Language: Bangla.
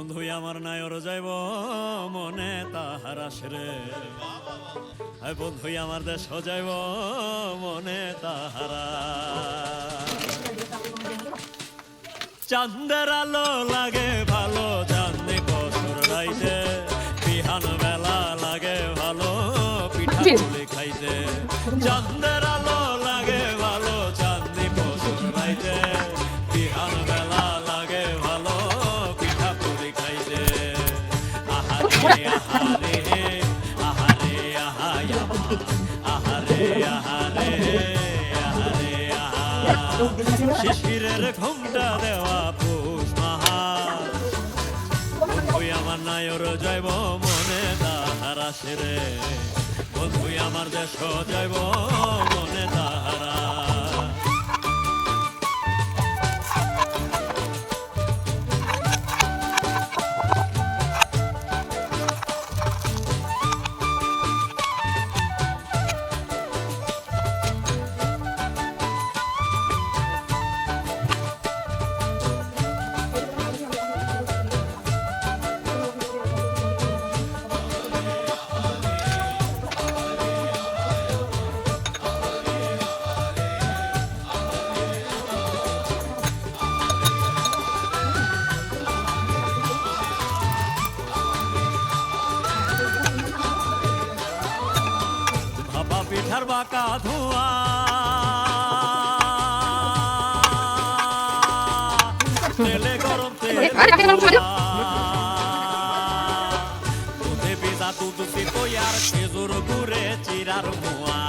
বন্ধু আমার নায়র যাইব মনে তাহার আসরে, বন্ধু আমার দেশ যাইব মনে তাহারা। চাঁদের আলো লাগে ভালো চাঁদনি বছর রাইতে, বিহান বেলা লাগে ভালো পিঠা পুলি খাইতে। চাঁদের আলো লাগে ভালো চাঁদনি বছর রাইতে, বিহান বেলা লাগে ভালো পিঠা পুলি খাইতে। আহারে আহারে আহারে আহারে আহারে আহারে আহারে আহা, শিশিরের ঘুমটা দেওয়া পৌষ মাহাত, বন্ধু আমার নায়র যাইব মনে তাহার আসরে, বন্ধু আমার দেশ যাইব মনে তাহারা। পিঠার বাঁকা ধোঁয়া তেলে গরম তেলে দুধে ভিজা দুধ পিতোয়ার খেজুর গুড়ে চিরার মোয়া।